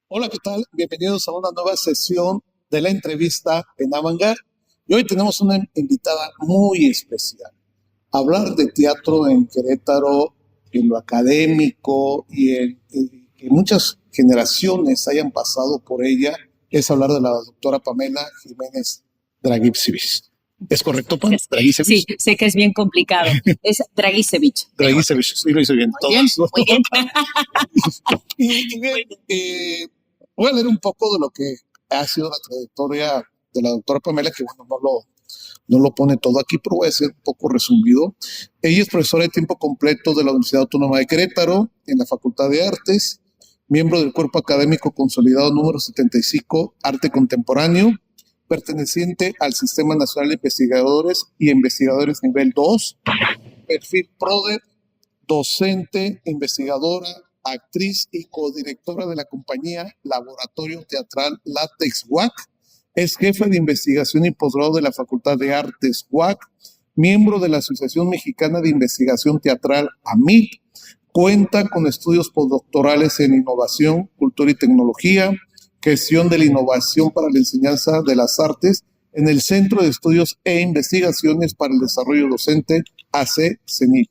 Hola, ¿qué tal? Bienvenidos a una nueva sesión de la entrevista en Avangar. Y hoy tenemos una invitada muy especial. Hablar de teatro en Querétaro, en lo académico y que muchas generaciones hayan pasado por ella, es hablar de la doctora Pamela Jiménez Dragicevic. ¿Es correcto, Pam? Sí, Dragicevic. sé que es bien complicado. Es Dragicevic. Dragicevic, sí lo hice bien. Muy bien, muy bien. Y bien, voy a leer un poco de lo que ha sido la trayectoria de la doctora Pamela, que bueno, no lo pone todo aquí, pero voy a ser un poco resumido. Ella es profesora de tiempo completo de la Universidad Autónoma de Querétaro, en la Facultad de Artes, miembro del Cuerpo Académico Consolidado número 75, Arte Contemporáneo, perteneciente al Sistema Nacional de Investigadores y Investigadores Nivel 2, perfil PRODE, docente, investigadora, actriz y codirectora de la compañía Laboratorio Teatral Látex UAC. Es jefe de investigación y posgrado de la Facultad de Artes UAC, miembro de la Asociación Mexicana de Investigación Teatral AMIT. Cuenta con estudios postdoctorales en innovación, cultura y tecnología, gestión de la innovación para la enseñanza de las artes en el Centro de Estudios e Investigaciones para el Desarrollo Docente, AC-CENIT.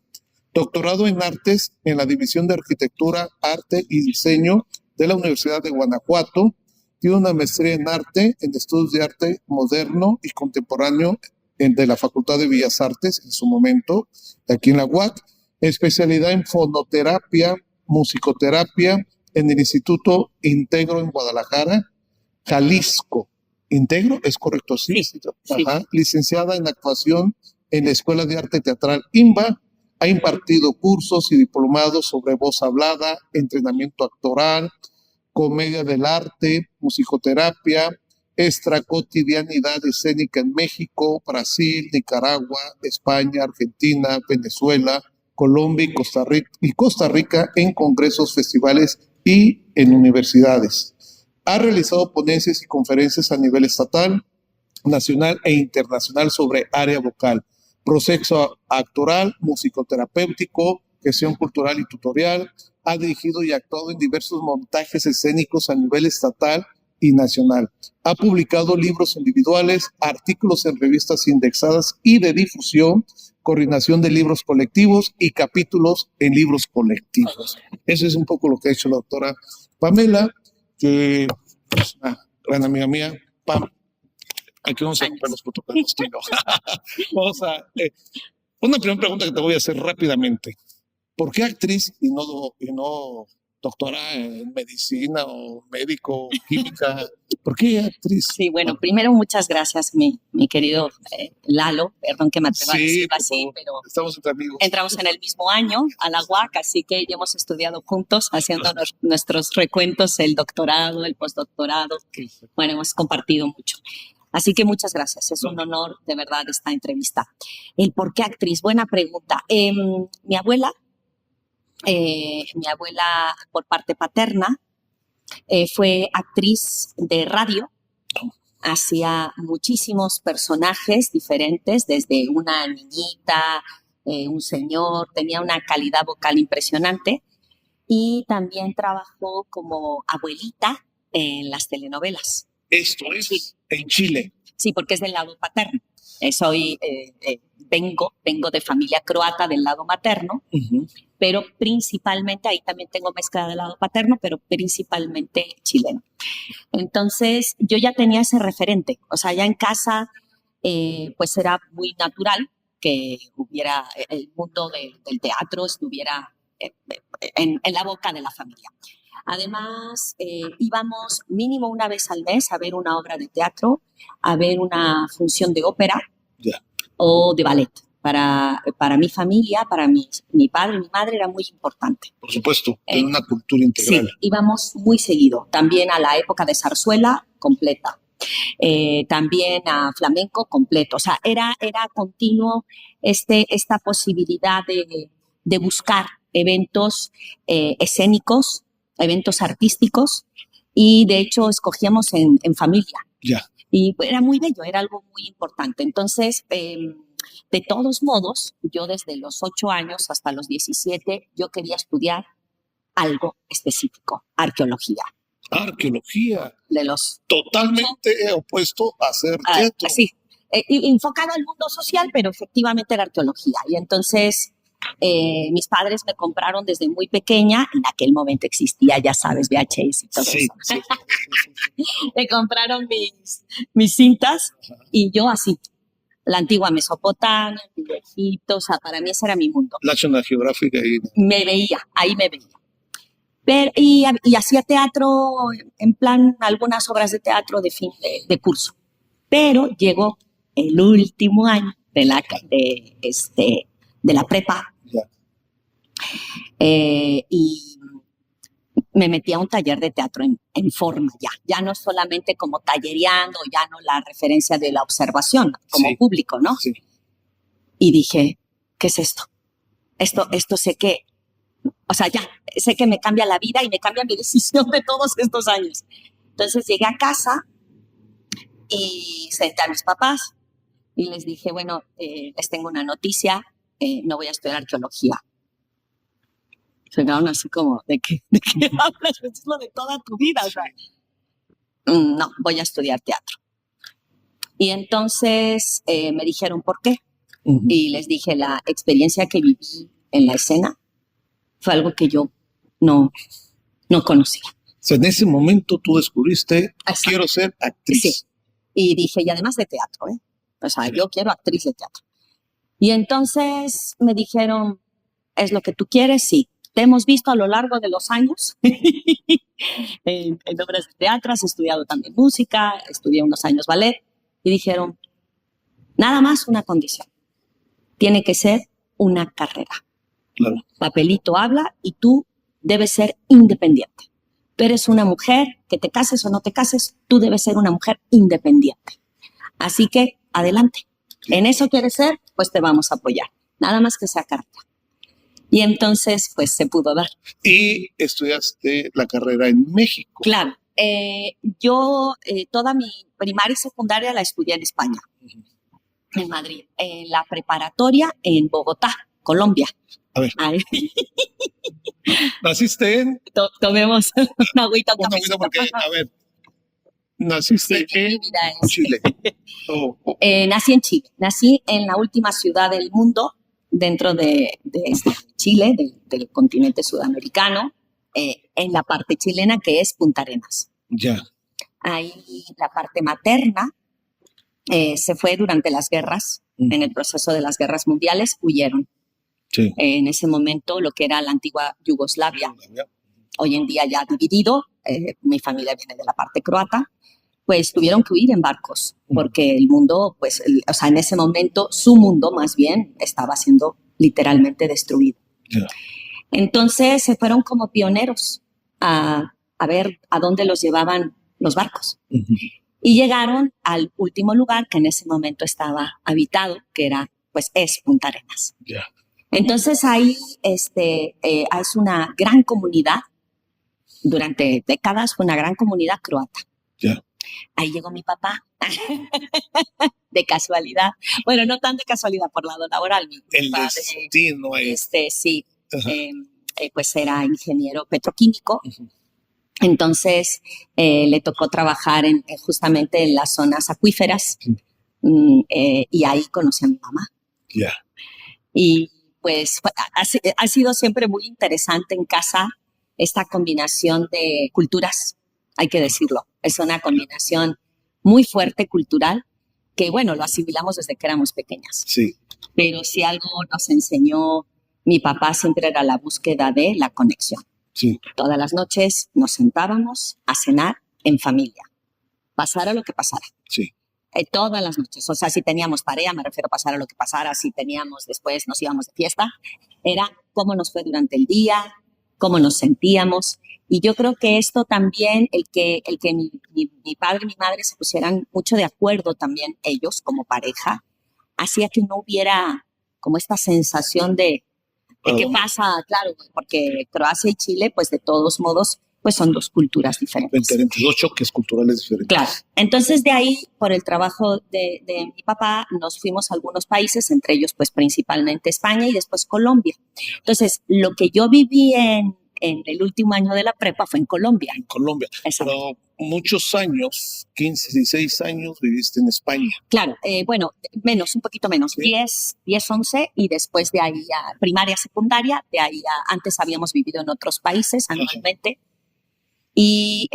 Doctorado en Artes en la División de Arquitectura, Arte y Diseño de la Universidad de Guanajuato. Tiene una maestría en Arte, en Estudios de Arte Moderno y Contemporáneo de la Facultad de Bellas Artes, en su momento, aquí en la UAC. Especialidad en fonoterapia, musicoterapia, en el Instituto Integro en Guadalajara, Jalisco. ¿Integro? ¿Es correcto? Sí. Sí, sí. Ajá. Licenciada en actuación en la Escuela de Arte Teatral IMBA. Ha impartido cursos y diplomados sobre voz hablada, entrenamiento actoral, comedia del arte, musicoterapia, extracotidianidad escénica en México, Brasil, Nicaragua, España, Argentina, Venezuela, Colombia y Costa Rica en congresos, festivales y en universidades. Ha realizado ponencias y conferencias a nivel estatal, nacional e internacional sobre área vocal, proceso actoral, musicoterapéutico, gestión cultural y tutorial. Ha dirigido y actuado en diversos montajes escénicos a nivel estatal y nacional. Ha publicado libros individuales, artículos en revistas indexadas y de difusión, coordinación de libros colectivos y capítulos en libros colectivos. Eso es un poco lo que ha hecho la doctora Pamela, que es una gran amiga mía. Pam, aquí vamos a romper los protocolos. Vamos a, una primera pregunta que te voy a hacer rápidamente. ¿Por qué actriz y no doctora en medicina o médico, química? ¿Por qué actriz? Sí, bueno, primero muchas gracias, mi querido Lalo. Perdón que me atreva a decirlo así, pero estamos entre amigos. Entramos en el mismo año a la UAC, así que ya hemos estudiado juntos, haciendo nuestros recuentos, el doctorado, el postdoctorado. Bueno, hemos compartido mucho. Así que muchas gracias. Es un honor, de verdad, esta entrevista. ¿El por qué actriz? Buena pregunta. Mi abuela por parte paterna, fue actriz de radio. Hacía muchísimos personajes diferentes, desde una niñita, un señor, tenía una calidad vocal impresionante, y también trabajó como abuelita en las telenovelas. Esto es en Chile. Sí, porque es del lado paterno. Vengo de familia croata del lado materno, pero principalmente, ahí también tengo mezcla del lado paterno, pero principalmente chileno. Entonces, yo ya tenía ese referente, o sea, ya en casa, pues era muy natural que hubiera el mundo del teatro, estuviera en la boca de la familia. Además, íbamos mínimo una vez al mes a ver una obra de teatro, a ver una función de ópera o de ballet. Para mi familia, para mi padre y mi madre era muy importante. Por supuesto, en una cultura integral. Sí, íbamos muy seguido. También a la época de zarzuela, completa. También a flamenco, completo. O sea, era continuo esta posibilidad de buscar eventos escénicos, eventos artísticos, y de hecho escogíamos en familia. Y era muy bello, era algo muy importante. Entonces, de todos modos, yo desde los 8 años hasta los 17, yo quería estudiar algo específico, arqueología. Arqueología. de los... Totalmente opuesto a hacer teatro. Sí, enfocado al mundo social, pero efectivamente era arqueología. Y entonces mis padres me compraron desde muy pequeña, en aquel momento existía, ya sabes, VHS y todo eso. Sí. Me compraron mis cintas y yo así, la antigua Mesopotamia, el Egipto, o sea, para mí ese era mi mundo. National Geographic ahí. Ahí me veía. Pero, y hacía teatro, en plan, algunas obras de teatro de fin de curso. Pero llegó el último año de la prepa y me metí a un taller de teatro en forma ya no solamente como tallereando, ya no la referencia de la observación como público, ¿no? Sí. Y dije, ¿qué es esto? Esto sé que, o sea, ya, sé que me cambia la vida y me cambia mi decisión de todos estos años. Entonces llegué a casa y senté a mis papás y les dije, bueno, les tengo una noticia, no voy a estudiar arqueología. Se quedaron así como, ¿de qué hablas? Es lo de toda tu vida. O sea, no, voy a estudiar teatro. Y entonces me dijeron, ¿por qué? Y les dije, la experiencia que viví en la escena fue algo que yo no conocía. O sea, en ese momento tú descubriste, quiero ser actriz. Sí. Y dije, y además de teatro, O sea, yo quiero actriz de teatro. Y entonces me dijeron, ¿es lo que tú quieres? Sí. Te hemos visto a lo largo de los años en obras de teatro, has estudiado también música, estudié unos años ballet, y dijeron, nada más una condición, tiene que ser una carrera. Claro. Papelito habla y tú debes ser independiente. Tú eres una mujer, que te cases o no te cases, tú debes ser una mujer independiente. Así que, adelante. En eso quieres ser, pues te vamos a apoyar. Nada más que sea carrera. Y entonces, pues se pudo dar. Y estudiaste la carrera en México. Claro. Yo toda mi primaria y secundaria la estudié en España, en Madrid. La preparatoria en Bogotá, Colombia. A ver. ¿Naciste en? Tomemos una agüita. Una agüita porque, a ver, naciste en Chile. Nací en Chile. Nací en la última ciudad del mundo, dentro de Chile, del continente sudamericano, en la parte chilena que es Punta Arenas. Ya. Ahí la parte materna se fue durante las guerras, en el proceso de las guerras mundiales, huyeron. Sí. En ese momento lo que era la antigua Yugoslavia, hoy en día ya dividido, mi familia viene de la parte croata, pues tuvieron que huir en barcos, porque el mundo, pues, o sea, en ese momento su mundo más bien estaba siendo literalmente destruido. Yeah. Entonces se fueron como pioneros a ver a dónde los llevaban los barcos. Y llegaron al último lugar que en ese momento estaba habitado, que era, pues, es Punta Arenas. Yeah. Entonces ahí es una gran comunidad, durante décadas fue una gran comunidad croata. Yeah. Ahí llegó mi papá, de casualidad. Bueno, no tan de casualidad, por lado laboral. El destino es. Sí, pues era ingeniero petroquímico. Entonces le tocó trabajar justamente en las zonas acuíferas y ahí conocí a mi mamá. Yeah. Y pues ha sido siempre muy interesante en casa esta combinación de culturas, hay que decirlo. Es una combinación muy fuerte cultural que, bueno, lo asimilamos desde que éramos pequeñas. Sí. Pero si algo nos enseñó mi papá siempre era la búsqueda de la conexión. Sí. Todas las noches nos sentábamos a cenar en familia, pasara lo que pasara. Sí. Todas las noches. O sea, si teníamos tarea, me refiero a pasara lo que pasara, si teníamos después, nos íbamos de fiesta, era cómo nos fue durante el día, cómo nos sentíamos. Y yo creo que esto también, el que mi padre y mi madre se pusieran mucho de acuerdo también ellos como pareja, hacía que no hubiera como esta sensación de qué pasa, claro, porque Croacia y Chile, pues de todos modos, pues son dos culturas diferentes. Dos choques culturales diferentes. Claro. Entonces de ahí, por el trabajo de mi papá, nos fuimos a algunos países, entre ellos pues principalmente España y después Colombia. Entonces, lo que yo viví en en el último año de la prepa fue en Colombia. En Colombia. Exacto. Pero muchos años, 15, 16 años, viviste en España. Claro, bueno, un poquito menos, Sí. 10, 11, y después de ahí a primaria, secundaria, de ahí antes habíamos vivido en otros países anualmente, y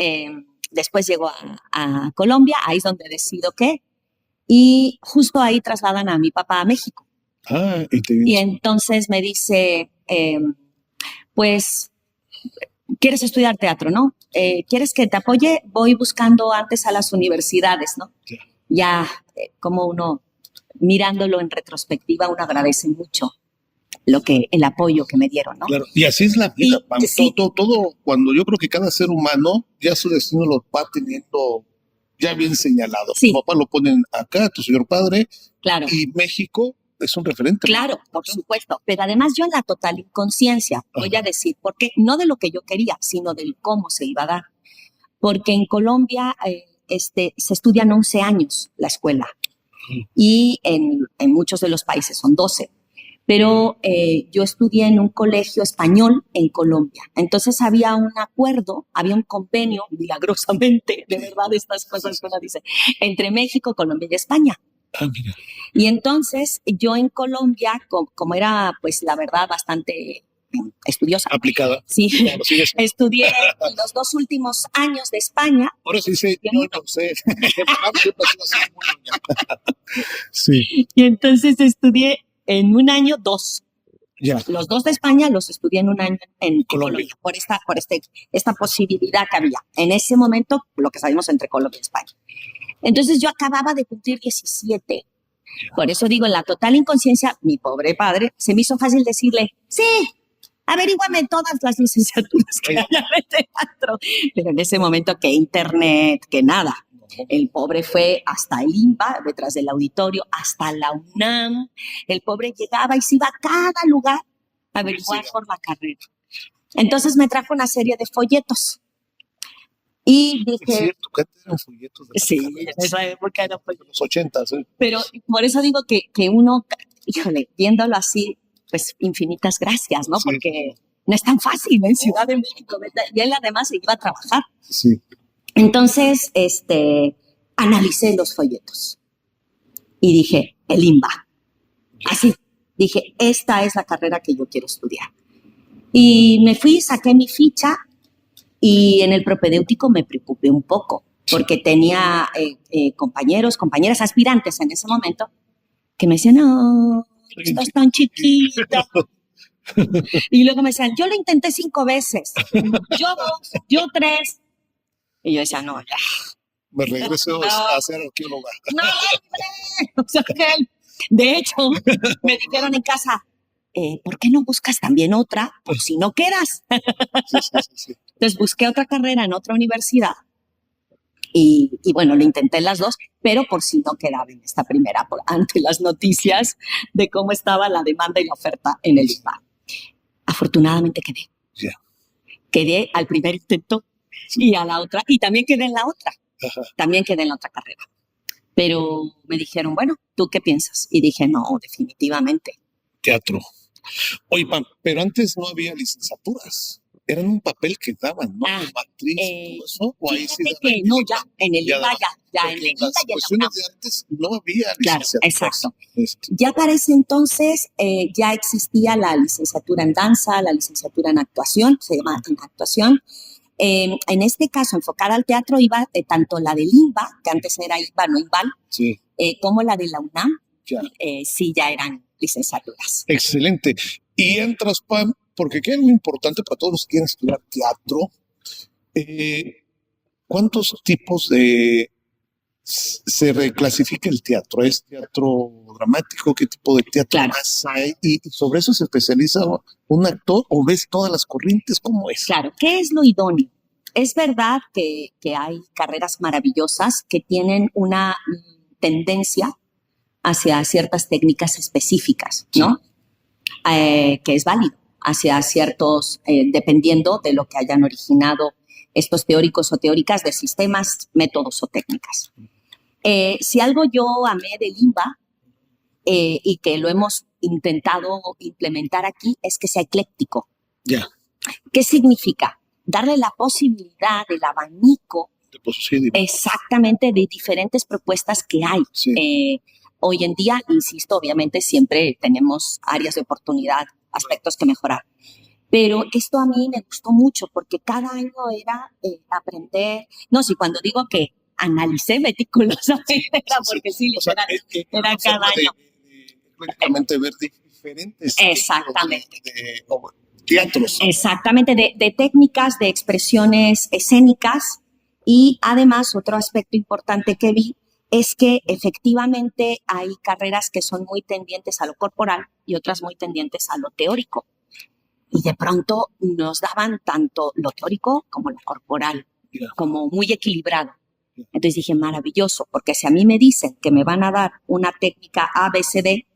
después llego a Colombia, ahí es donde decido qué, y justo ahí trasladan a mi papá a México. Y entonces me dice, pues, ¿quieres estudiar teatro, no? ¿Quieres que te apoye? Voy buscando antes a las universidades, ¿no? Claro. Ya, como uno, mirándolo en retrospectiva, uno agradece mucho el apoyo que me dieron, ¿no? Claro, y así es la vida, Pam. Sí. Todo, cuando yo creo que cada ser humano ya su destino lo va teniendo ya bien señalado. Sí. Tu papá lo ponen acá, tu señor padre, Claro. y México es un referente. Claro, por supuesto. Pero además yo en la total inconsciencia, voy a decir, porque no de lo que yo quería, sino del cómo se iba a dar. Porque en Colombia se estudian 11 años la escuela y en muchos de los países son 12. Pero yo estudié en un colegio español en Colombia. Entonces había un acuerdo, había un convenio, milagrosamente, de verdad estas cosas que uno dice, entre México, Colombia y España. Mira. Y entonces yo en Colombia, como era, pues la verdad, bastante estudiosa. Aplicada. Sí, claro, sí, estudié los 2 últimos años de España. Ahora sí sé, yo no sé. Sí. Y entonces estudié en un año 2. Ya. Los 2 de España los estudié en un año en Colombia, por esta posibilidad que había. En ese momento, lo que sabíamos entre Colombia y España. Entonces yo acababa de cumplir 17. Por eso digo, en la total inconsciencia, mi pobre padre, se me hizo fácil decirle, sí, averíguame todas las licenciaturas que haya de teatro. Pero en ese momento, que internet, que nada. El pobre fue hasta el INBA, detrás del auditorio, hasta la UNAM. El pobre llegaba y se iba a cada lugar a averiguar por la carrera. Entonces me trajo una serie de folletos. Y dije... Es cierto, que antes eran folletos. Sí, en esa época eran folletos. Los 80, ¿sí? Pero por eso digo que uno, híjole, viéndolo así, pues infinitas gracias, ¿no? Sí. Porque no es tan fácil en Ciudad de México, ¿verdad? Y él además se iba a trabajar. Sí. Entonces, analicé los folletos y dije, el INBA. Así, dije, esta es la carrera que yo quiero estudiar. Y me fui, saqué mi ficha y en el propedéutico me preocupé un poco porque tenía compañeros, compañeras aspirantes en ese momento que me decían, no, estás tan chiquita. Y luego me decían, yo lo intenté 5 veces, yo 2, yo 3. Y yo decía, no, ya. Me regreso a ser arqueóloga. No, hombre. O sea, que, de hecho, me dijeron en casa, ¿por qué no buscas también otra por si no quedas? Sí. Entonces busqué otra carrera en otra universidad y bueno, lo intenté en las 2, pero por si no quedaba en esta primera, ante las noticias de cómo estaba la demanda y la oferta en el INBA. Afortunadamente quedé. Yeah. Quedé al primer intento y a la otra, y también quedé en la otra. Ajá. También quedé en la otra carrera. Pero me dijeron, bueno, ¿tú qué piensas? Y dije, no, definitivamente. Teatro. Oye, Pam, pero antes no había licenciaturas. Eran un papel que daban, ¿no? Matriz y todo eso. O ahí sí que no, ya, en el INBA ya, en el INBA ya. En las cuestiones de antes no había licenciaturas. Claro, exacto. Ya para ese entonces ya existía la licenciatura en danza, la licenciatura en actuación, se llama en actuación. En este caso, enfocada al teatro, iba tanto la del INBA, que antes era INBA, no INVAL, sí. Como la de la UNAM, ya. Sí, ya eran licenciaturas. Excelente. Y entras, Pam, porque aquí hay algo importante para todos los que quieren estudiar teatro. ¿Cuántos tipos se reclasifica el teatro? ¿Es teatro dramático? ¿Qué tipo de teatro más hay? ¿Y sobre eso se especializa un actor o ves todas las corrientes? ¿Cómo es? Claro, ¿qué es lo idóneo? Es verdad que hay carreras maravillosas que tienen una tendencia hacia ciertas técnicas específicas, ¿no? Sí. Que es válido, hacia ciertos, dependiendo de lo que hayan originado estos teóricos o teóricas de sistemas, métodos o técnicas. Si algo yo amé del INBA y que lo hemos intentado implementar aquí es que sea ecléctico. Ya. ¿Qué significa? Darle la posibilidad del abanico exactamente de diferentes propuestas que hay. Sí. Hoy en día, insisto, obviamente siempre tenemos áreas de oportunidad, aspectos que mejorar. Pero esto a mí me gustó mucho porque cada año era aprender. No, si cuando digo que analicé meticulosamente, era porque sí, o sea, era cada año. Prácticamente ver diferentes exactamente. teatros. Exactamente, de técnicas, de expresiones escénicas. Y además, otro aspecto importante que vi es que efectivamente hay carreras que son muy tendientes a lo corporal y otras muy tendientes a lo teórico. Y de pronto nos daban tanto lo teórico como lo corporal, como muy equilibrado. Entonces dije, maravilloso, porque si a mí me dicen que me van a dar una técnica A, B, C, D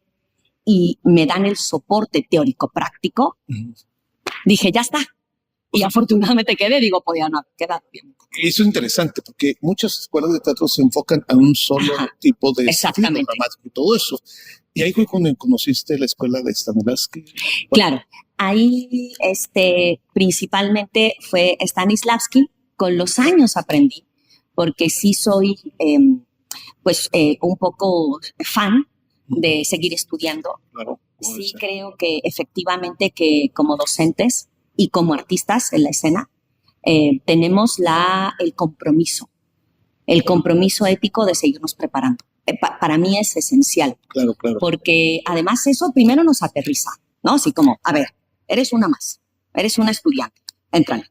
y me dan el soporte teórico práctico, dije, ya está. Y afortunadamente quedé, digo, podía no haber quedado bien. Eso es interesante, porque muchas escuelas de teatro se enfocan a un solo tipo de estilo dramático y todo eso. Y ahí fue cuando conociste la escuela de Stanislavski. Claro, ahí principalmente fue Stanislavski. Con los años aprendí, porque sí soy un poco fan de seguir estudiando. Claro. Sí creo que efectivamente que como docentes y como artistas en la escena tenemos el compromiso ético de seguirnos preparando. Para mí es esencial. Claro. Porque además eso primero nos aterriza, ¿no? Así como, a ver, eres una más, eres una estudiante, entrale.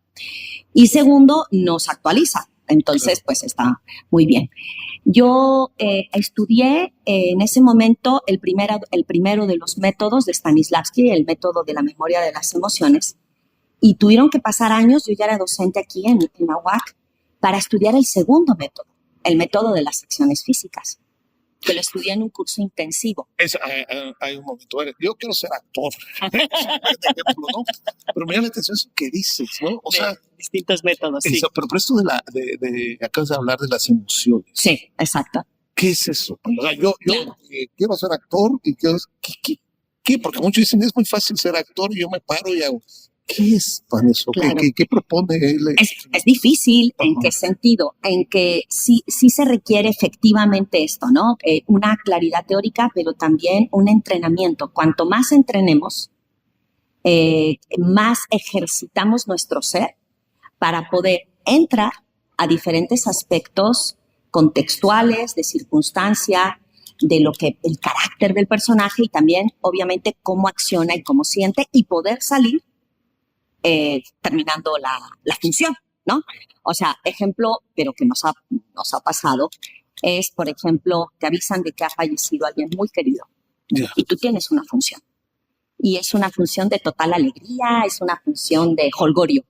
Y segundo, nos actualiza. Entonces, pues está muy bien. Yo estudié en ese momento el primero de los métodos de Stanislavski, el método de la memoria de las emociones, y tuvieron que pasar años, yo ya era docente aquí en la UAC, para estudiar el segundo método, el método de las acciones físicas, que lo estudié en un curso intensivo. Hay un momento, yo quiero ser actor, ejemplo, ¿no? Pero me llama la atención eso que dices, ¿no? O sea, distintos métodos, sí. Pero esto acabas de hablar de las emociones. Sí, exacto. ¿Qué es eso? O sea, yo quiero ser actor y ¿qué? Porque muchos dicen, es muy fácil ser actor y yo me paro y hago. ¿Qué es para eso? Claro. ¿Qué propone él? Es difícil. ¿En qué sentido? En que sí se requiere efectivamente esto, ¿no? Una claridad teórica, pero también un entrenamiento. Cuanto más entrenemos, más ejercitamos nuestro ser para poder entrar a diferentes aspectos contextuales, de circunstancia, de lo que el carácter del personaje y también, obviamente, cómo acciona y cómo siente y poder salir terminando la función, ¿no? O sea, ejemplo, pero que nos ha pasado, es, por ejemplo, te avisan de que ha fallecido alguien muy querido y tú tienes una función. Y es una función de total alegría, es una función de jolgorio.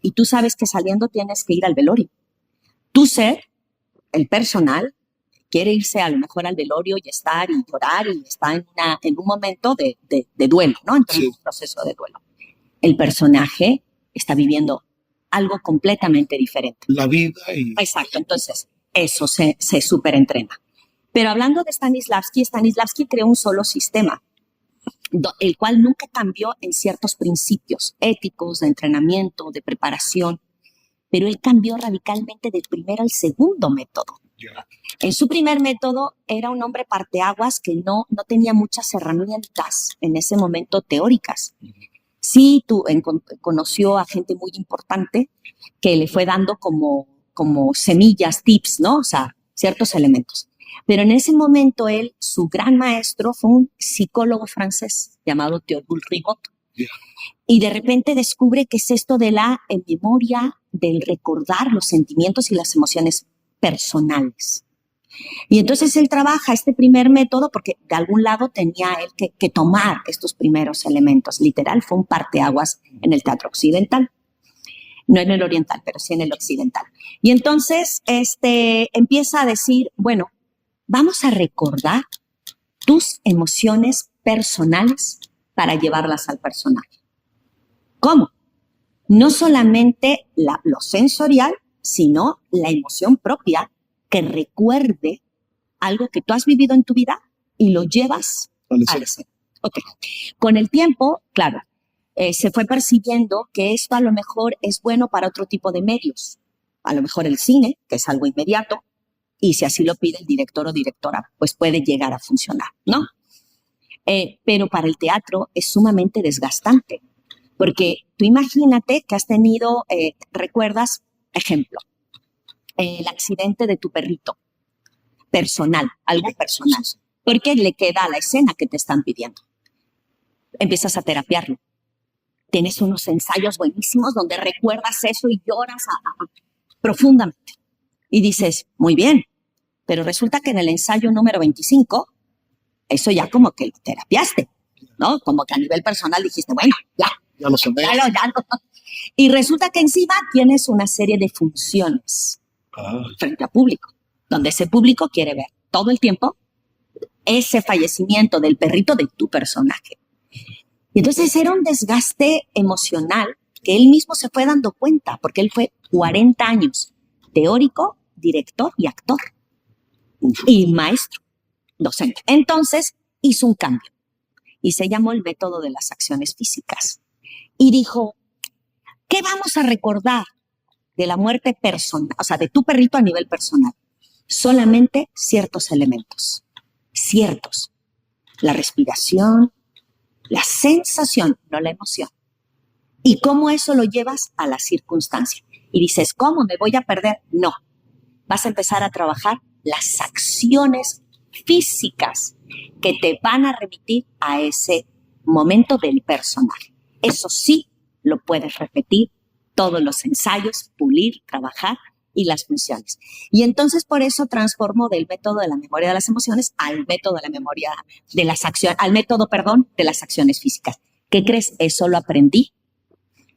Y tú sabes que saliendo tienes que ir al velorio. Tu ser, el personal, quiere irse a lo mejor al velorio y estar y llorar y está en un momento de duelo, ¿no? Entonces, en un proceso de duelo. El personaje está viviendo algo completamente diferente. La vida y... Exacto, entonces eso se superentrena. Pero hablando de Stanislavski creó un solo sistema, el cual nunca cambió en ciertos principios éticos, de entrenamiento, de preparación, pero él cambió radicalmente del primer al segundo método. En su primer método era un hombre parteaguas que no tenía muchas herramientas en ese momento teóricas. Sí, conoció a gente muy importante que le fue dando como semillas, tips, ¿no? O sea, ciertos elementos. Pero en ese momento su gran maestro fue un psicólogo francés llamado Théodule Rigaud. Y de repente descubre que es esto de la memoria, del recordar los sentimientos y las emociones personales. Y entonces él trabaja este primer método porque de algún lado tenía él que tomar estos primeros elementos. Literal, fue un parteaguas en el teatro occidental. No en el oriental, pero sí en el occidental. Y entonces empieza a decir, bueno, vamos a recordar tus emociones personales para llevarlas al personaje. ¿Cómo? No solamente lo sensorial, sino la emoción propia que recuerde algo que tú has vivido en tu vida y lo llevas a la escena. Okay. Con el tiempo, claro, se fue percibiendo que esto a lo mejor es bueno para otro tipo de medios. A lo mejor el cine, que es algo inmediato, y si así lo pide el director o directora, pues puede llegar a funcionar, ¿no? Pero para el teatro es sumamente desgastante, porque tú imagínate que has tenido, recuerdas, ejemplo, el accidente de tu perrito, personal, algo personal, porque le queda a la escena que te están pidiendo. Empiezas a terapiarlo. Tienes unos ensayos buenísimos donde recuerdas eso y lloras profundamente. Y dices, muy bien, pero resulta que en el ensayo número 25, eso ya como que lo terapiaste, ¿no? Como que a nivel personal dijiste, bueno, ya lo sabes. Ya lo. Y resulta que encima tienes una serie de funciones frente a público, donde ese público quiere ver todo el tiempo ese fallecimiento del perrito de tu personaje. Y entonces era un desgaste emocional que él mismo se fue dando cuenta, porque él fue 40 años teórico, director y actor, y maestro, docente. Entonces hizo un cambio y se llamó el método de las acciones físicas. Y dijo, ¿qué vamos a recordar de la muerte personal, o sea, de tu perrito a nivel personal? Solamente ciertos elementos, ciertos. La respiración, la sensación, no la emoción. Y cómo eso lo llevas a la circunstancia. Y dices, ¿cómo me voy a perder? No. Vas a empezar a trabajar las acciones físicas que te van a remitir a ese momento del personaje. Eso sí lo puedes repetir todos los ensayos, pulir, trabajar y las funciones. Y entonces por eso transformó del método de la memoria de las emociones al método de la memoria de las acciones, al método, perdón, de las acciones físicas. ¿Qué crees? Eso lo aprendí.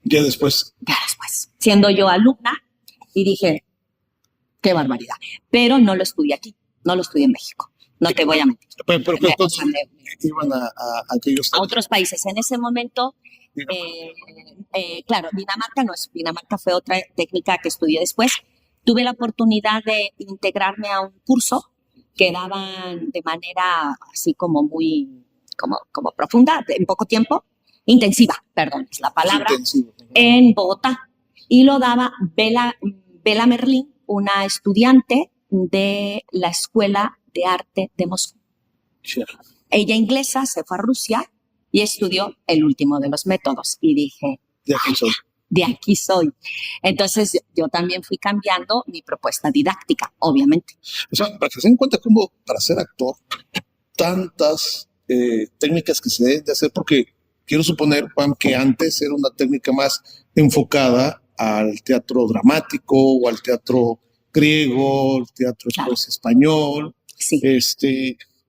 Ya después. Siendo yo alumna, y dije, qué barbaridad. Pero no lo estudié aquí, no lo estudié en México. No te voy a mentir. Pero iban a aquellos... A otros países. En ese momento, claro, Dinamarca fue otra técnica que estudié después. Tuve la oportunidad de integrarme a un curso que daban de manera así como muy, como profunda, en poco tiempo, intensiva, perdón, es la palabra, en Bogotá. Y lo daba Bela Merlín, una estudiante de la Escuela de Arte de Moscú. Sure. Ella inglesa se fue a Rusia y estudió el último de los métodos. Y dije, de aquí soy. Entonces yo también fui cambiando mi propuesta didáctica, obviamente. O sea, para que se den cuenta cómo para ser actor, tantas técnicas que se deben de hacer, porque quiero suponer, Juan, que antes era una técnica más enfocada al teatro dramático o al teatro griego, el teatro español, sí.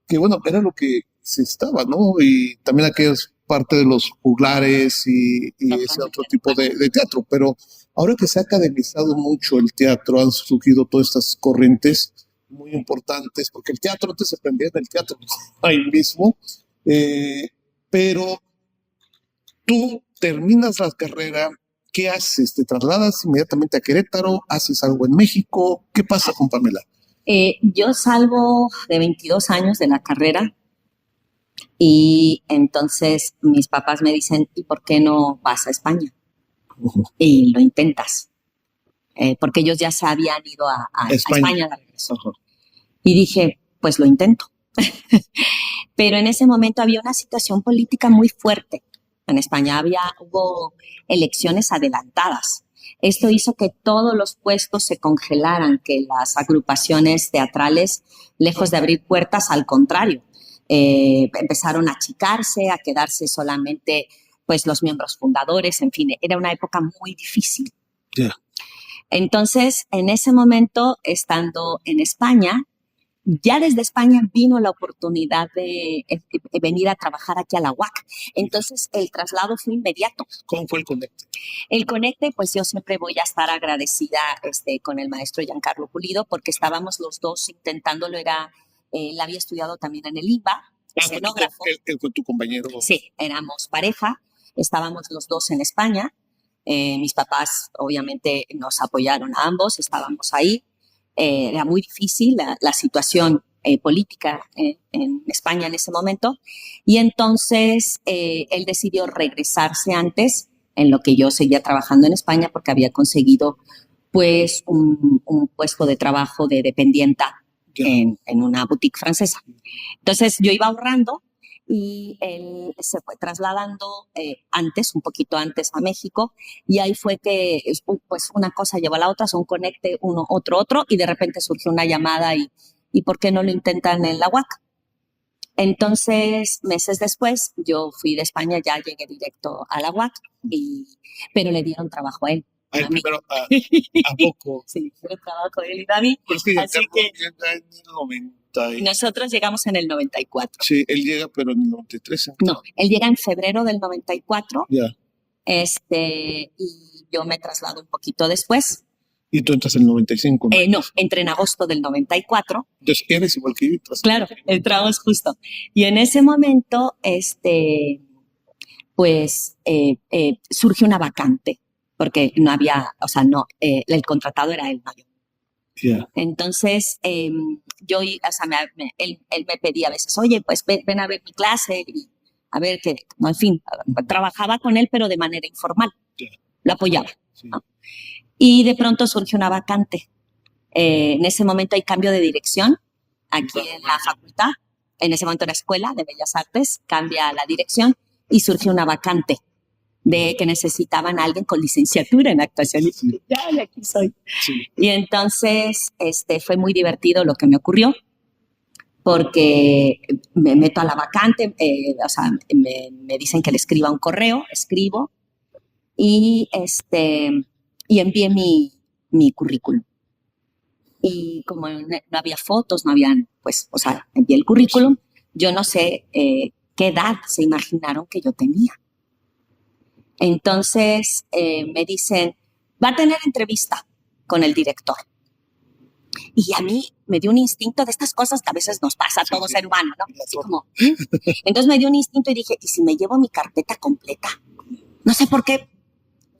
Que bueno, era lo que se estaba, ¿no? Y también aquellas parte de los juglares y ese otro tipo de teatro, pero ahora que se ha academizado mucho el teatro, han surgido todas estas corrientes muy importantes, porque el teatro antes se aprendía en el teatro ahí mismo, pero tú terminas la carrera, ¿qué haces? ¿Te trasladas inmediatamente a Querétaro? ¿Haces algo en México? ¿Qué pasa con Pamela? Yo salgo de 22 años de la carrera y entonces mis papás me dicen, ¿y por qué no vas a España? Y lo intentas. Porque ellos ya se habían ido a España de regreso. Y dije, pues lo intento. Pero en ese momento había una situación política muy fuerte. En España hubo elecciones adelantadas. Esto hizo que todos los puestos se congelaran, que las agrupaciones teatrales, lejos de abrir puertas, al contrario, empezaron a achicarse, a quedarse solamente pues los miembros fundadores, en fin, era una época muy difícil. Yeah. Entonces, en ese momento, estando en España, ya desde España vino la oportunidad de venir a trabajar aquí a la UAC. Entonces, el traslado fue inmediato. ¿Cómo fue el conecte? El conecte, pues yo siempre voy a estar agradecida con el maestro Giancarlo Pulido, porque estábamos los dos intentándolo. Él había estudiado también en el IMBA, escenógrafo. Él fue tu compañero. Sí, éramos pareja, estábamos los dos en España. Mis papás, obviamente, nos apoyaron a ambos, estábamos ahí. Era muy difícil la situación política en España en ese momento, y entonces él decidió regresarse antes, en lo que yo seguía trabajando en España, porque había conseguido pues un puesto de trabajo de dependienta en una boutique francesa. Entonces yo iba ahorrando y él se fue trasladando un poquito antes a México, y ahí fue que pues una cosa llevó a la otra, son conecte uno, otro, y de repente surgió una llamada y ¿por qué no lo intentan en la UAC? Entonces, meses después, yo fui de España, ya llegué directo a la UAC, pero le dieron trabajo a él. Ay, pero ¿a poco? Sí, fue el trabajo de él y de mí. Pero es que Así que llega en el 90. nosotros llegamos en el 94. Sí, él llega, pero en el 93. No, él llega en febrero del 94. Ya. Y yo me traslado un poquito después. ¿Y tú entras en el 95? No, entré en agosto del 94. Entonces, eres igual que yo. Claro, entramos justo. Y en ese momento, pues, surge una vacante, porque no había, o sea, no, el contratado era él, no yo. Yeah. Entonces, yo, o sea, él me pedía a veces, oye, pues ven a ver mi clase, y a ver que, en fin, trabajaba con él, pero de manera informal. Yeah. Lo apoyaba. Sí. ¿No? Y de pronto surge una vacante. En ese momento hay cambio de dirección aquí en la facultad. En ese momento la Escuela de Bellas Artes cambia la dirección y surge una vacante de que necesitaban a alguien con licenciatura en actuación. Y Sí. ya aquí soy. Sí. Y entonces fue muy divertido lo que me ocurrió, porque me meto a la vacante, o sea, me dicen que le escriba un correo, escribo, y envié mi currículum. Y como no había fotos, no habían, pues, o sea, envié el currículum. Yo no sé qué edad se imaginaron que yo tenía. Entonces me dicen, va a tener entrevista con el director. Y a mí me dio un instinto de estas cosas que a veces nos pasa a todo ser humano, ¿no? Así como, entonces me dio un instinto y dije, ¿y si me llevo mi carpeta completa? No sé por qué.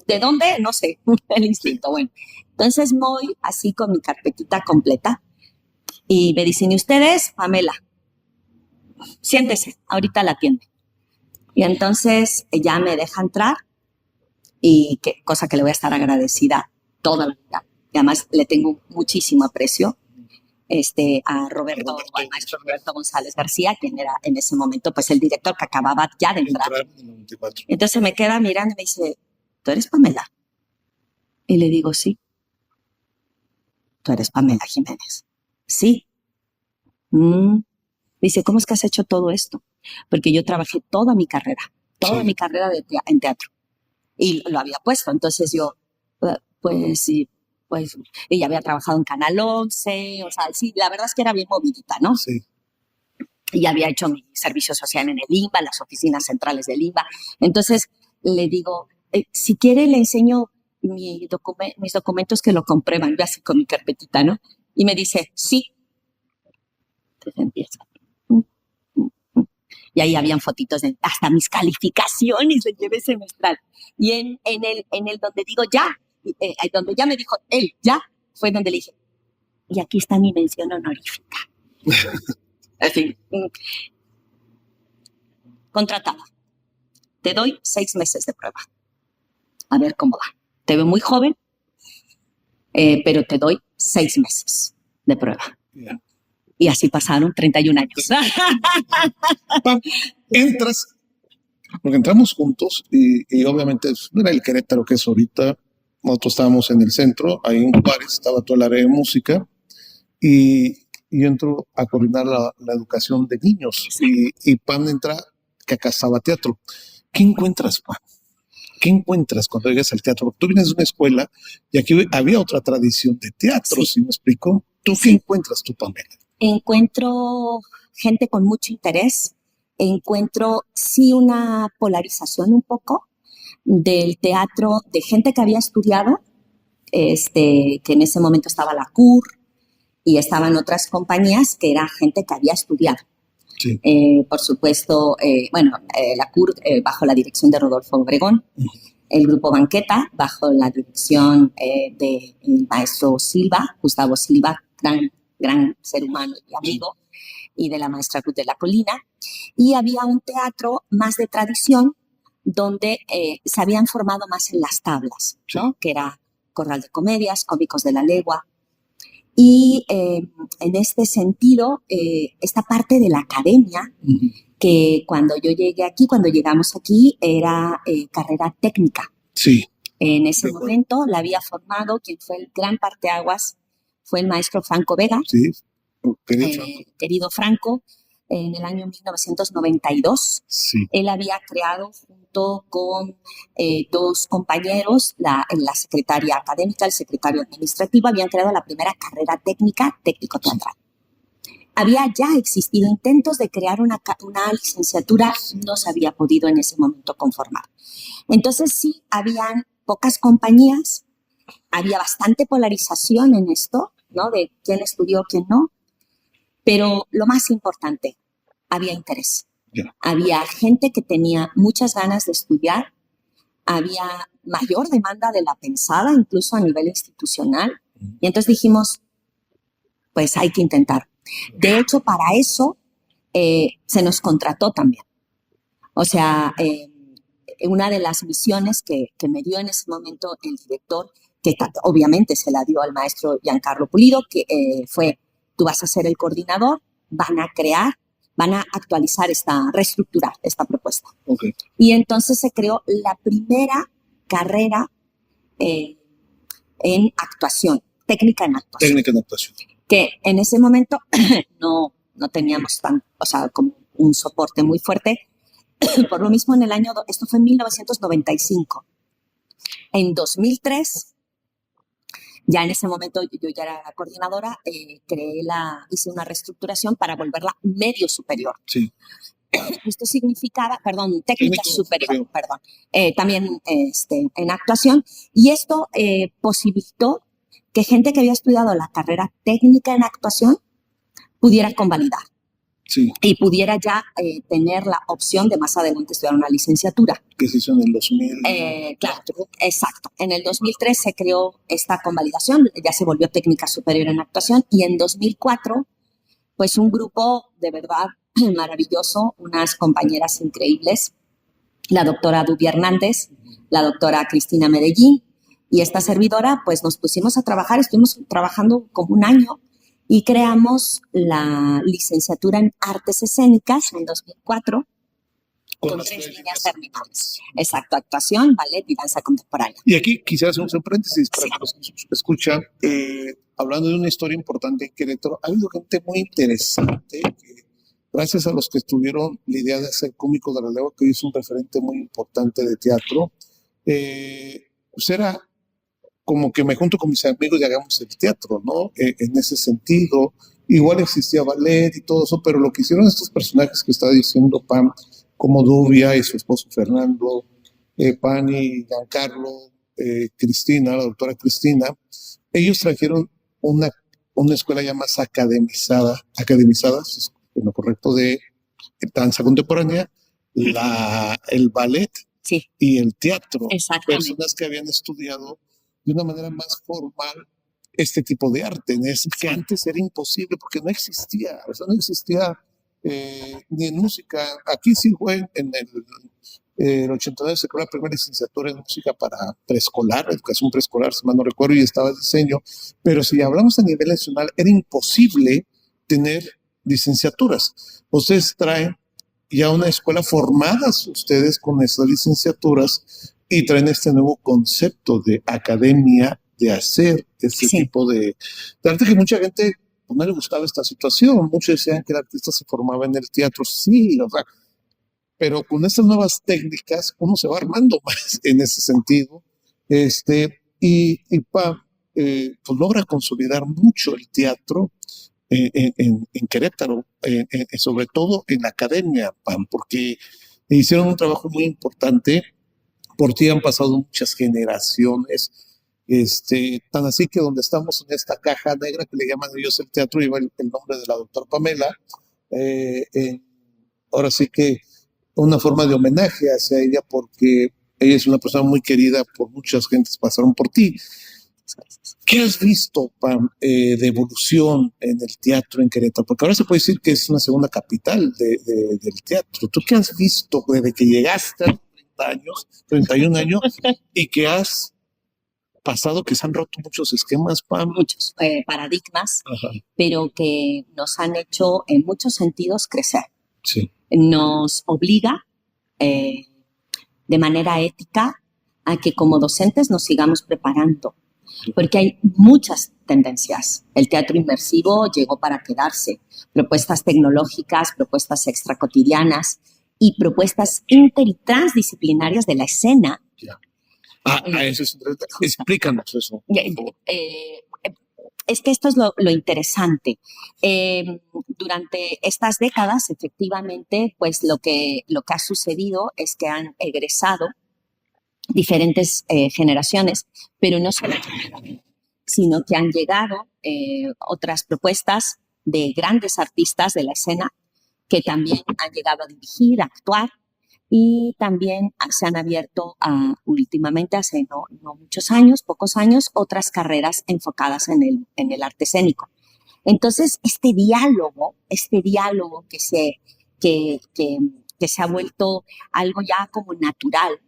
¿De dónde? No sé, el instinto. Bueno, entonces voy así con mi carpetita completa y me dicen, ¿y ustedes? Pamela, siéntese, ahorita la atiende. Y entonces ya me deja entrar, y cosa que le voy a estar agradecida toda la vida. Y además le tengo muchísimo aprecio a Roberto, al maestro Roberto González García, quien era en ese momento pues el director que acababa ya de entrar. Entonces me queda mirando y me dice, ¿tú eres Pamela? Y le digo, sí. ¿Tú eres Pamela Jiménez? Sí. Dice, ¿cómo es que has hecho todo esto? Porque yo trabajé toda mi carrera en teatro. Y lo había puesto. Entonces yo, pues sí, pues ella había trabajado en Canal 11, o sea, sí, la verdad es que era bien movidita, ¿no? Sí. Y había hecho mi servicio social en el INBA, las oficinas centrales del INBA. Entonces le digo, si quiere le enseño mis documentos que lo comprueban, yo así con mi carpetita, ¿no? Y me dice, sí. Entonces empieza. Y ahí habían fotitos de hasta mis calificaciones de llevé semestral. Y en el donde digo ya, donde ya me dijo él, ya, fue donde le dije, y aquí está mi mención honorífica. Así. Contratada. Te doy 6 meses de prueba. A ver cómo va. Te veo muy joven, pero te doy 6 meses de prueba. Yeah. Y así pasaron 31 años. Entras, porque entramos juntos y obviamente no era el Querétaro que es ahorita. Nosotros estábamos en el centro, ahí en Juárez, estaba toda el área de música y yo entro a coordinar la educación de niños y Pam entra que acá estaba teatro. ¿Qué encuentras, Pam? ¿Qué encuentras cuando llegas al teatro? Porque tú vienes de una escuela y aquí había otra tradición de teatro, ¿sí me explico? ¿Tú qué encuentras, tú, Pamela? Encuentro gente con mucho interés, encuentro sí una polarización un poco del teatro, de gente que había estudiado, que en ese momento estaba la CUR y estaban otras compañías que era gente que había estudiado. Sí. Por supuesto, la CUR bajo la dirección de Rodolfo Obregón, el grupo Banqueta bajo la dirección del maestro Silva, Gustavo Silva, gran gran ser humano y amigo, y de la maestra Ruth de la Colina. Y había un teatro más de tradición donde se habían formado más en las tablas, ¿no? Que era Corral de Comedias, Cómicos de la Legua. Y en este sentido, esta parte de la academia, que cuando yo llegué aquí, cuando llegamos aquí, era carrera técnica. Sí. En ese momento la había formado, quien fue el gran parteaguas, fue el maestro Franco Vega. Sí. Querido Franco, en el año 1992. Sí. Él había creado junto con dos compañeros, la secretaria académica, el secretario administrativo, habían creado la primera carrera técnica técnico-teatral. Había ya existido intentos de crear una licenciatura, no se había podido en ese momento conformar. Entonces sí, habían pocas compañías, había bastante polarización en esto, ¿no? De quién estudió, quién no, pero lo más importante, había interés. Yeah. Había gente que tenía muchas ganas de estudiar, había mayor demanda de la pensada, incluso a nivel institucional, y entonces dijimos, pues hay que intentar. De hecho, para eso se nos contrató también. O sea, una de las misiones que me dio en ese momento el director, que obviamente se la dio al maestro Giancarlo Pulido, que fue, tú vas a ser el coordinador, van a actualizar reestructurar esta propuesta. Okay. Y entonces se creó la primera carrera en actuación, técnica en actuación. Técnica en actuación. Que en ese momento no teníamos como un soporte muy fuerte. Por lo mismo esto fue en 1995. En 2003, ya en ese momento yo ya era la coordinadora, hice una reestructuración para volverla medio superior. Sí. Esto significaba, técnica superior, también en actuación. Y esto posibilitó que gente que había estudiado la carrera técnica en actuación pudiera convalidar. Sí. Y pudiera ya tener la opción de más adelante estudiar una licenciatura. Que se hizo en el 2000. Claro, exacto. En el 2003 se creó esta convalidación, ya se volvió técnica superior en actuación, y en 2004, pues un grupo de verdad maravilloso, unas compañeras increíbles, la doctora Dubi Hernández, la doctora Cristina Medellín, y esta servidora, pues nos pusimos a trabajar, estuvimos trabajando como un año, y creamos la licenciatura en Artes Escénicas en 2004 con 3 líneas terminales. Exacto, actuación, ballet y danza contemporánea. Y aquí quizás un paréntesis para que los que escuchan, hablando de una historia importante en Querétaro, ha habido gente muy interesante que, gracias a los que tuvieron la idea de hacer Cómicos de la Legua, que hoy es un referente muy importante de teatro, pues era como que me junto con mis amigos y hagamos el teatro, ¿no? En ese sentido, igual existía ballet y todo eso, pero lo que hicieron estos personajes que estaba diciendo Pam, como Dubia y su esposo Fernando, Pan y Giancarlo, Cristina, la doctora Cristina, ellos trajeron una escuela ya más academizada, si es lo correcto, de danza contemporánea, el ballet sí. Y el teatro. Exactamente. Personas que habían estudiado de una manera más formal este tipo de arte, que antes era imposible porque no existía, ni en música. Aquí sí fue en el 89 se creó la primera licenciatura en música para preescolar, educación preescolar, si mal no recuerdo, y estaba diseño, pero si hablamos a nivel nacional, era imposible tener licenciaturas. Ustedes traen ya una escuela formadas ustedes con esas licenciaturas y traen este nuevo concepto de academia, de hacer este tipo de arte, que mucha gente pues, no le gustaba esta situación. Muchos decían que el artista se formaba en el teatro, sí, o sea, pero con estas nuevas técnicas uno se va armando más en ese sentido, pues logra consolidar mucho el teatro en Querétaro, sobre todo en la academia, Pam, porque hicieron un trabajo muy importante. Por ti han pasado muchas generaciones, tan así que donde estamos en esta caja negra que le llaman ellos el teatro, lleva el nombre de la doctora Pamela. Ahora sí que una forma de homenaje hacia ella, porque ella es una persona muy querida por muchas gentes, pasaron por ti. ¿Qué has visto, Pam, de evolución en el teatro en Querétaro? Porque ahora se puede decir que es una segunda capital del teatro. ¿Tú qué has visto desde que llegaste a 30 años, 31 años, y que has pasado, que se han roto muchos esquemas, Pam? Muchos paradigmas, Ajá. pero que nos han hecho en muchos sentidos crecer. Sí. Nos obliga de manera ética a que como docentes nos sigamos preparando, porque hay muchas tendencias. El teatro inmersivo llegó para quedarse, propuestas tecnológicas, propuestas extracotidianas y propuestas inter y transdisciplinarias de la escena. Ya. Eso es, explícanos eso. Es que esto es lo interesante. Durante estas décadas, efectivamente, pues lo que ha sucedido es que han egresado diferentes generaciones, pero no solo, sino que han llegado otras propuestas de grandes artistas de la escena que también han llegado a dirigir, a actuar, y también se han abierto últimamente, hace no muchos años, pocos años, otras carreras enfocadas en el arte escénico. Entonces, este diálogo que se ha vuelto algo ya como natural,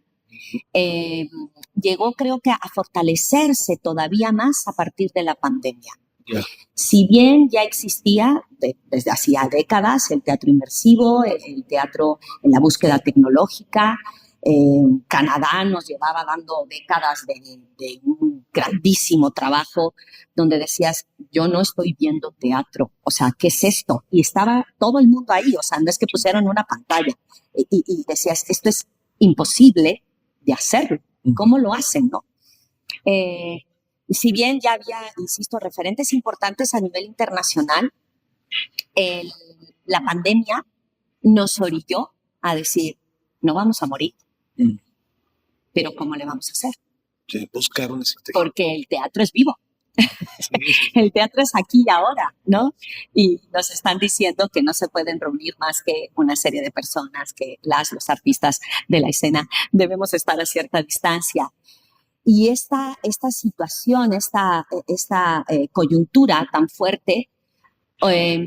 llegó, creo que, a fortalecerse todavía más a partir de la pandemia. Yeah. Si bien ya existía desde hacía décadas el teatro inmersivo, el teatro en la búsqueda tecnológica, Canadá nos llevaba dando décadas de un grandísimo trabajo donde decías, yo no estoy viendo teatro, o sea, ¿qué es esto? Y estaba todo el mundo ahí, o sea, no es que pusieron una pantalla y decías, esto es imposible de hacerlo, ¿cómo lo hacen, no? Si bien ya había, insisto, referentes importantes a nivel internacional, la pandemia nos orilló a decir, no vamos a morir, pero ¿cómo le vamos a hacer? Sí, buscaron ese texto. Porque el teatro es vivo. El teatro es aquí y ahora, ¿no? Y nos están diciendo que no se pueden reunir más que una serie de personas, que los artistas de la escena debemos estar a cierta distancia. Y esta situación, esta coyuntura tan fuerte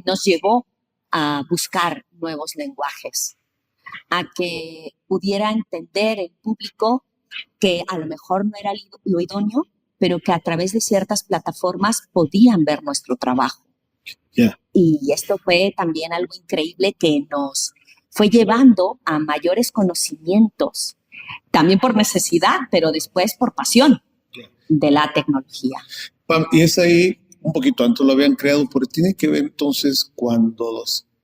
nos llevó a buscar nuevos lenguajes, a que pudiera entender el público que a lo mejor no era lo idóneo, pero que a través de ciertas plataformas podían ver nuestro trabajo. Yeah. Y esto fue también algo increíble que nos fue llevando a mayores conocimientos, también por necesidad, pero después por pasión de la tecnología. Pam, y es ahí, un poquito antes lo habían creado, pero tiene que ver entonces cuando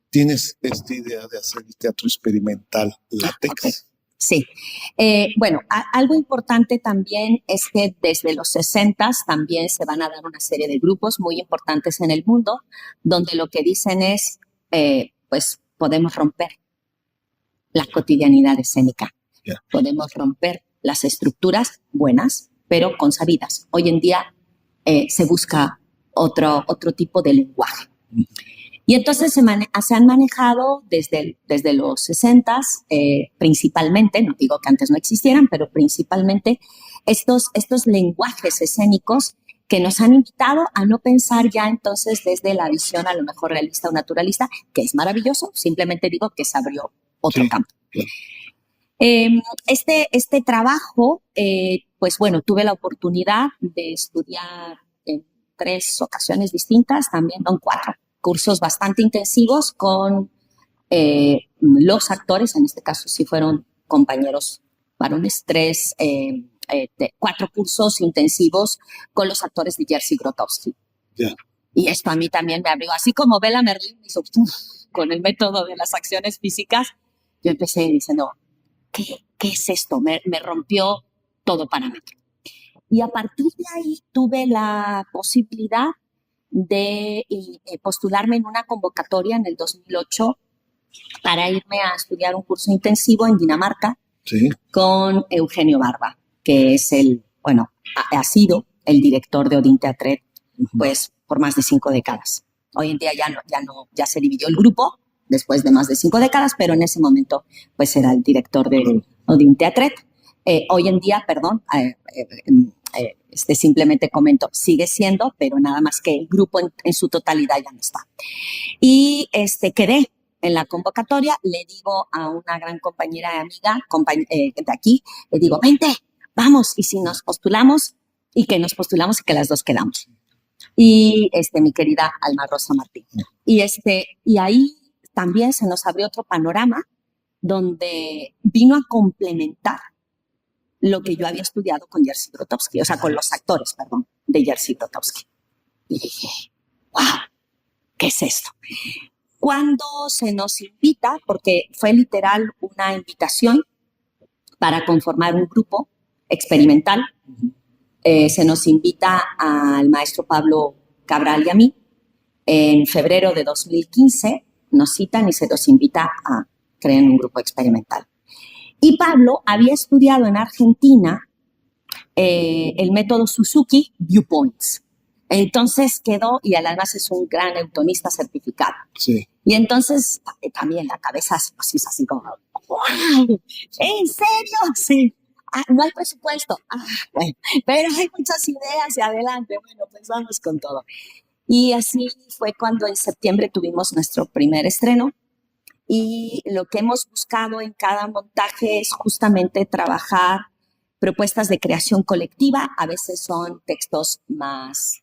tienes esta idea de hacer el teatro experimental látex. Okay. Sí. Bueno, algo importante también es que desde los 60s también se van a dar una serie de grupos muy importantes en el mundo, donde lo que dicen es, pues podemos romper la cotidianidad escénica. Yeah. Podemos romper las estructuras buenas, pero consabidas. Hoy en día se busca otro tipo de lenguaje. Y entonces se han manejado desde los 60s, principalmente, no digo que antes no existieran, pero principalmente estos lenguajes escénicos que nos han invitado a no pensar ya entonces desde la visión a lo mejor realista o naturalista, que es maravilloso, simplemente digo que se abrió otro campo. Claro. Este trabajo, pues bueno, tuve la oportunidad de estudiar en 3 ocasiones distintas, también en 4 cursos bastante intensivos con los actores, en este caso sí fueron compañeros varones, 4 cursos intensivos con los actores de Jerzy Grotowski. Yeah. Y esto a mí también me abrió, así como Bela Merlin hizo con el método de las acciones físicas, yo empecé diciendo, ¿qué es esto? Me rompió todo parámetro. Y a partir de ahí tuve la posibilidad de postularme en una convocatoria en el 2008 para irme a estudiar un curso intensivo en Dinamarca con Eugenio Barba, que es ha sido el director de Odin Teatret, pues por más de 5 décadas. Hoy en día ya se dividió el grupo después de más de 5 décadas, pero en ese momento pues era el director de Odin Teatret. Hoy en día, simplemente comento, sigue siendo, pero nada más que el grupo en su totalidad ya no está. Y quedé en la convocatoria, le digo a una gran compañera y amiga de aquí, le digo, vente, vamos, y si nos postulamos, y que las dos quedamos. Y mi querida Alma Rosa Martín. Y ahí también se nos abrió otro panorama donde vino a complementar lo que yo había estudiado con Jerzy Grotowski, o sea, con los actores, perdón, de Jerzy Grotowski. Y dije, wow, ¿qué es esto? Cuando se nos invita, porque fue literal una invitación para conformar un grupo experimental, se nos invita al maestro Pablo Cabral y a mí. En febrero de 2015 nos citan y se nos invita a crear un grupo experimental. Y Pablo había estudiado en Argentina el método Suzuki Viewpoints. Entonces quedó, y además es un gran eutonista certificado. Sí. Y entonces también la cabeza así es así como, ¡wow! ¿En serio? Sí. No hay presupuesto. Bueno, pero hay muchas ideas y adelante. Bueno, pues vamos con todo. Y así fue cuando en septiembre tuvimos nuestro primer estreno. Y lo que hemos buscado en cada montaje es justamente trabajar propuestas de creación colectiva. A veces son textos más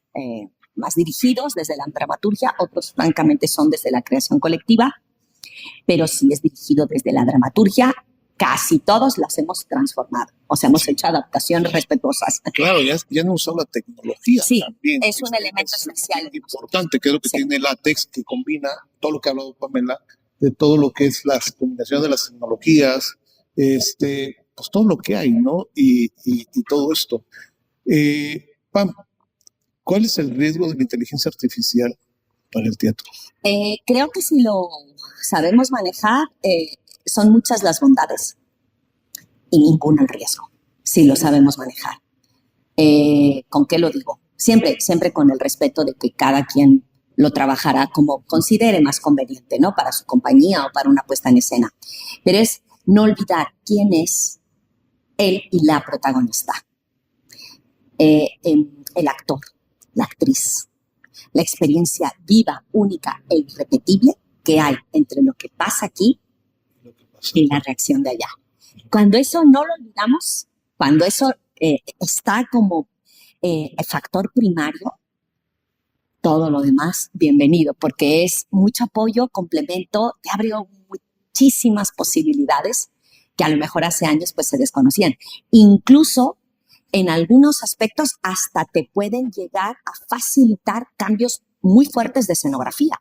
dirigidos desde la dramaturgia, otros francamente son desde la creación colectiva, pero si es dirigido desde la dramaturgia, casi todos las hemos transformado, o sea, hemos hecho adaptaciones respetuosas. Claro, ya no usado la tecnología. Sí, también, es un elemento esencial. Importante, que es lo que tiene LaTeX, que combina todo lo que ha hablado Pamela, de todo lo que es la combinación de las tecnologías, pues todo lo que hay, ¿no? Y todo esto. Pam, ¿cuál es el riesgo de la inteligencia artificial para el teatro? Creo que si lo sabemos manejar, son muchas las bondades y ninguno el riesgo, si lo sabemos manejar. ¿Con qué lo digo? Siempre con el respeto de que cada quien lo trabajará como considere más conveniente, ¿no? Para su compañía o para una puesta en escena. Pero es no olvidar quién es él y la protagonista. El actor, la actriz, la experiencia viva, única e irrepetible que hay entre lo que pasa aquí y la reacción de allá. Cuando eso no lo olvidamos, cuando eso está como factor primario, todo lo demás, bienvenido, porque es mucho apoyo, complemento, te abre muchísimas posibilidades que a lo mejor hace años pues se desconocían. Incluso en algunos aspectos hasta te pueden llegar a facilitar cambios muy fuertes de escenografía.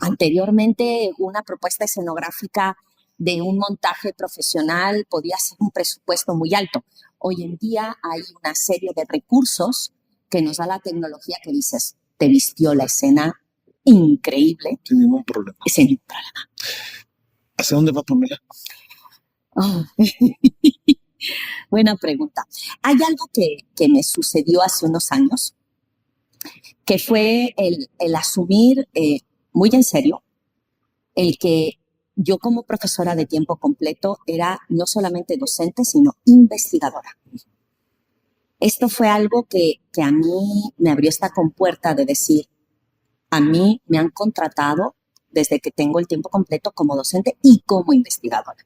Anteriormente, una propuesta escenográfica de un montaje profesional podía ser un presupuesto muy alto. Hoy en día hay una serie de recursos que nos da la tecnología que dices, te vistió la escena increíble. Sin ningún problema. Sin ningún problema. ¿Hacia dónde va Pamela? Oh. Buena pregunta. Hay algo que me sucedió hace unos años, que fue el asumir muy en serio el que yo como profesora de tiempo completo era no solamente docente, sino investigadora. Esto fue algo que a mí me abrió esta compuerta de decir, a mí me han contratado desde que tengo el tiempo completo como docente y como investigadora.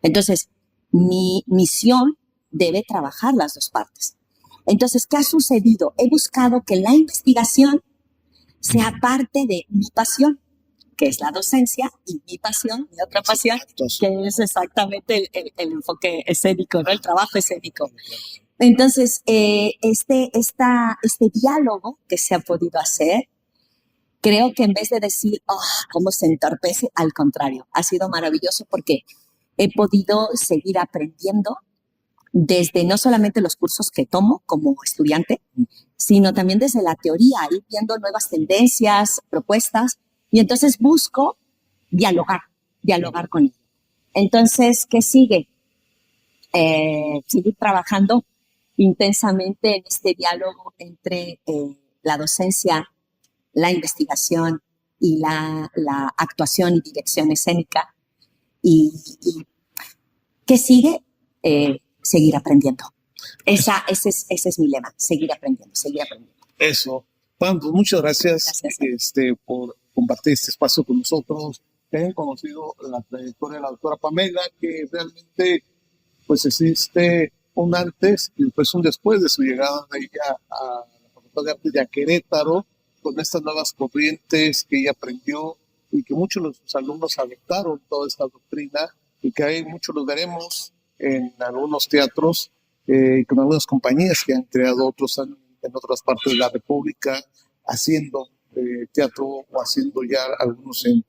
Entonces, mi misión debe trabajar las dos partes. Entonces, ¿qué ha sucedido? He buscado que la investigación sea parte de mi pasión, que es la docencia, y mi pasión, mi otra pasión, que es exactamente el enfoque escénico, ¿no? El trabajo escénico. Entonces, este diálogo que se ha podido hacer, creo que en vez de decir, cómo se entorpece, al contrario, ha sido maravilloso porque he podido seguir aprendiendo desde no solamente los cursos que tomo como estudiante, sino también desde la teoría, ir viendo nuevas tendencias, propuestas, y entonces busco dialogar con él. Entonces, ¿qué sigue? Seguir trabajando intensamente en este diálogo entre la docencia, la investigación y la actuación y dirección escénica. ¿Y qué sigue? Seguir aprendiendo. Ese es mi lema, seguir aprendiendo, seguir aprendiendo. Eso. Juan, pues muchas gracias, por compartir este espacio con nosotros, que hayan conocido la trayectoria de la doctora Pamela, que realmente pues existe un antes y después un después de su llegada de ella a la Facultad de Artes de Querétaro, con estas nuevas corrientes que ella aprendió y que muchos de sus alumnos adoptaron toda esta doctrina y que hay muchos los veremos en algunos teatros, con algunas compañías que han creado, otros en otras partes de la República, haciendo teatro o haciendo ya algunos en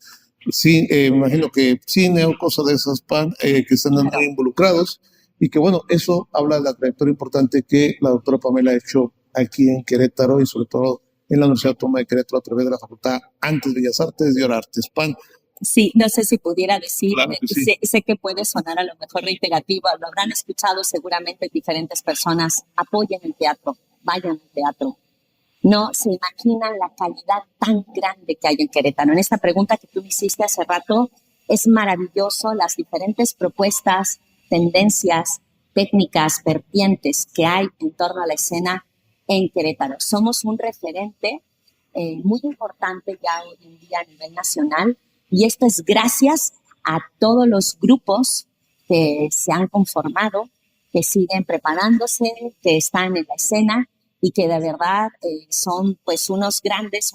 sí, me imagino que cine o cosas de esas que están ahí involucrados y que bueno, eso habla de la trayectoria importante que la doctora Pamela ha hecho aquí en Querétaro y sobre todo en la Universidad Autónoma de Querétaro a través de la Facultad antes de Bellas Artes y ahora Artes PAN. Sí, no sé si pudiera decir, claro que sí. sé que puede sonar a lo mejor reiterativo, lo habrán escuchado seguramente diferentes personas, apoyen el teatro, vayan al teatro. No se imaginan la calidad tan grande que hay en Querétaro. En esta pregunta que tú me hiciste hace rato, es maravilloso las diferentes propuestas, tendencias, técnicas, vertientes que hay en torno a la escena en Querétaro. Somos un referente muy importante ya hoy en día a nivel nacional y esto es gracias a todos los grupos que se han conformado, que siguen preparándose, que están en la escena y que de verdad son pues unas grandes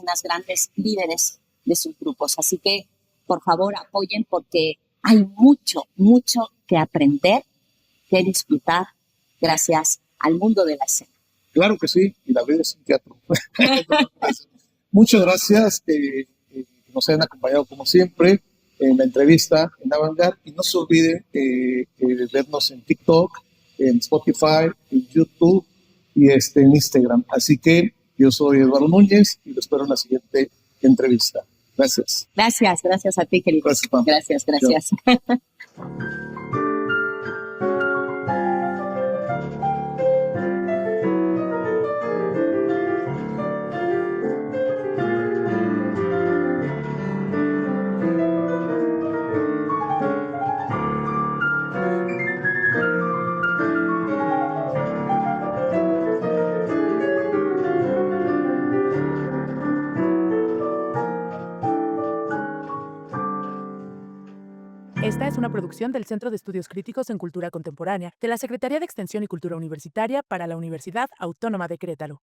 líderes de sus grupos. Así que, por favor, apoyen porque hay mucho, mucho que aprender, que disfrutar gracias al mundo de la escena. Claro que sí, y la vida es un teatro. Muchas gracias que nos hayan acompañado como siempre en la entrevista en Avantgarde y no se olviden vernos en TikTok, en Spotify, en YouTube y en Instagram. Así que yo soy Eduardo Núñez y lo espero en la siguiente entrevista. Gracias. Gracias a ti, querido. Gracias, Pam. Gracias. Esta es una producción del Centro de Estudios Críticos en Cultura Contemporánea de la Secretaría de Extensión y Cultura Universitaria para la Universidad Autónoma de Querétaro.